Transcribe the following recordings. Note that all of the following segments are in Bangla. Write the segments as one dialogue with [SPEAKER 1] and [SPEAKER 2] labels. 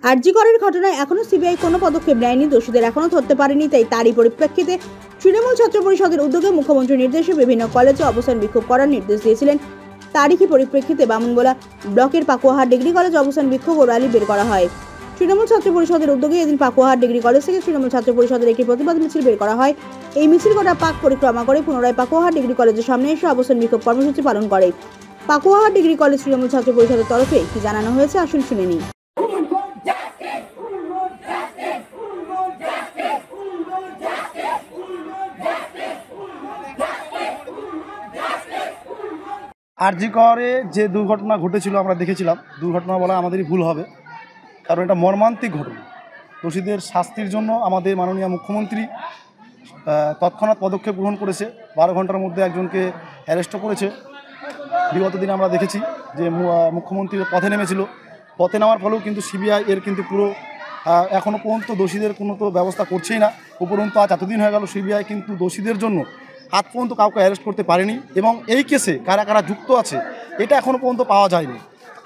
[SPEAKER 1] আরজি করের ঘটনায় এখনো সিবিআই কোনো পদক্ষেপ নেয়নি, দোষীদের এখনো ধরতে পারেনি। তাই তারই পরিপ্রেক্ষিতে তৃণমূল ছাত্র পরিষদের উদ্যোগে মুখ্যমন্ত্রীর নির্দেশে বিভিন্ন কলেজে অবস্থান বিক্ষোভ করার নির্দেশ দিয়েছিলেন। তারই পরিপ্রেক্ষিতে বামুনগোলা ব্লকের পাকুয়াহাট ডিগ্রি কলেজে অবস্থান বিক্ষোভ ও র্যালি বের করা হয়। তৃণমূল ছাত্র পরিষদের উদ্যোগে এদিন পাকুয়াহাট ডিগ্রি কলেজ থেকে তৃণমূল ছাত্র পরিষদের একটি প্রতিবাদ মিছিল বের করা হয়। এই মিছিল করা পাক পরিক্রমা করে পুনরায় পাকুয়াহাট ডিগ্রি কলেজের সামনে এসে অবস্থান বিক্ষোভ কর্মসূচি পালন করে। পাকুয়াহাট ডিগ্রি কলেজ তৃণমূল ছাত্র পরিষদের তরফে কি জানানো হয়েছে আসুন শুনে নিই।
[SPEAKER 2] আরজি করে যে দুর্ঘটনা ঘটেছিল আমরা দেখেছিলাম, দুর্ঘটনা বলা আমাদেরই ভুল হবে, কারণ এটা মর্মান্তিক ঘটনা। দোষীদের শাস্তির জন্য আমাদের মাননীয় মুখ্যমন্ত্রী তৎক্ষণাৎ পদক্ষেপ গ্রহণ করেছে। 12 ঘন্টার মধ্যে একজনকে অ্যারেস্টও করেছে। বিগত দিনে আমরা দেখেছি যে মুখ্যমন্ত্রী পথে নেমেছিল, পথে নেওয়ার ফলেও কিন্তু সিবিআই এর কিন্তু পুরো এখনও পর্যন্ত দোষীদের কোনো তো ব্যবস্থা করছেই না। উপরন্তু আজ এতদিন হয়ে গেল সিবিআই কিন্তু দোষীদের জন্য আজ পর্যন্ত কাউকে অ্যারেস্ট করতে পারেনি, এবং এই কেসে কারা কারা যুক্ত আছে এটা এখনও পর্যন্ত পাওয়া যায়নি।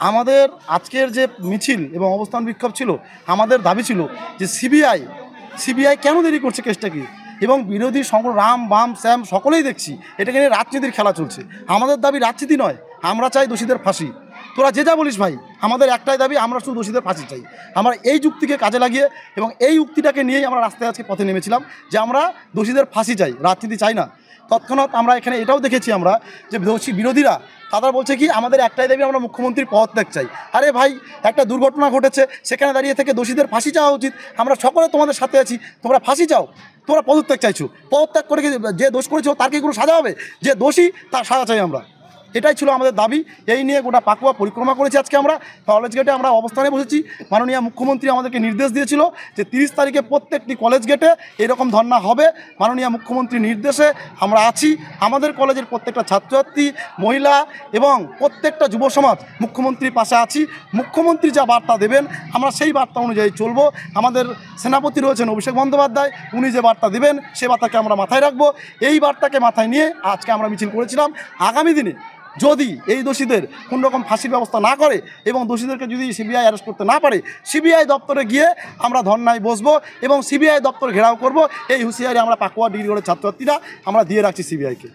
[SPEAKER 2] আমাদের আজকের যে মিছিল এবং অবস্থান বিক্ষোভ ছিল, আমাদের দাবি ছিল যে সিবিআই কেন দেরি করছে কেসটাকে, এবং বিরোধী রাম বাম শ্যাম সকলেই দেখছি এটাকে নিয়ে রাজনীতির খেলা চলছে। আমাদের দাবি রাজনীতি নয়, আমরা চাই দোষীদের ফাঁসি। তোরা যে যা বলিস ভাই, আমাদের একটাই দাবি, আমরা শুধু দোষীদের ফাঁসি চাই। আমরা এই যুক্তিকে কাজে লাগিয়ে এবং এই উক্তিটাকে নিয়েই আমরা রাস্তায় আজকে পথে নেমেছিলাম যে আমরা দোষীদের ফাঁসি চাই, রাজনীতি চাই না। তৎক্ষণাৎ আমরা এখানে এটাও দেখেছি আমরা যে বিরোধীরা তারা বলছে কি আমাদের একটাই দাবি, আমরা মুখ্যমন্ত্রীর পদত্যাগ চাই। আরে ভাই, একটা দুর্ঘটনা ঘটেছে, সেখানে দাঁড়িয়ে থেকে দোষীদের ফাঁসি চাওয়া উচিত। আমরা সকলে তোমাদের সাথে আছি, তোমরা ফাঁসি চাও, তোমরা পদত্যাগ চাইছো। পদত্যাগ করে যে দোষ করেছো তার কি কোনো সাজা হবে? যে দোষী তার সাজা চাই আমরা। এটাই ছিল আমাদের দাবি। এই নিয়ে গোটা পাকুয়া পরিক্রমা করেছি। আজকে আমরা কলেজ গেটে আমরা অবস্থানে বসেছি। মাননীয় মুখ্যমন্ত্রী আমাদেরকে নির্দেশ দিয়েছিল যে 30 তারিখে প্রত্যেকটি কলেজ গেটে এরকম ধর্না হবে। মাননীয় মুখ্যমন্ত্রীর নির্দেশে আমরা আছি। আমাদের কলেজের প্রত্যেকটা ছাত্রছাত্রী, মহিলা এবং প্রত্যেকটা যুব সমাজ মুখ্যমন্ত্রীর পাশে আছি। মুখ্যমন্ত্রী যা বার্তা দেবেন আমরা সেই বার্তা অনুযায়ী চলবো। আমাদের সেনাপতি রয়েছেন অভিষেক বন্দ্যোপাধ্যায়, উনি যে বার্তা দেবেন সে বার্তাকে আমরা মাথায় রাখবো। এই বার্তাকে মাথায় নিয়ে আজকে আমরা মিছিল করেছিলাম। আগামী দিনে যদি এই দোষীদের কোনো রকম ফাঁসির ব্যবস্থা না করে এবং দোষীদেরকে যদি সিবিআই অ্যারেস্ট করতে না পারে, সিবিআই দপ্তরে গিয়ে আমরা ধর্নায় বসবো এবং সিবিআই দপ্তর ঘেরাও করব। এই হুঁশিয়ারি আমরা পাকুয়া ডিগ্রি কলেজের ছাত্রছাত্রীরা আমরা দিয়ে রাখছি সিবিআইকে।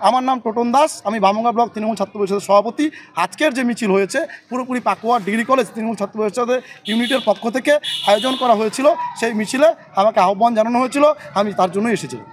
[SPEAKER 2] আমার নাম টোটন দাস, আমি বামুঙ্গা ব্লক তৃণমূল ছাত্র পরিষদের সভাপতি। আজকের যে মিছিল হয়েছে পুরোপুরি পাকুয়া ডিগ্রি কলেজ তৃণমূল ছাত্র পরিষদের ইউনিটের পক্ষ থেকে আয়োজন করা হয়েছিল। সেই মিছিলে আমাকে আহ্বান জানানো হয়েছিল, আমি তার জন্যই এসেছিলাম।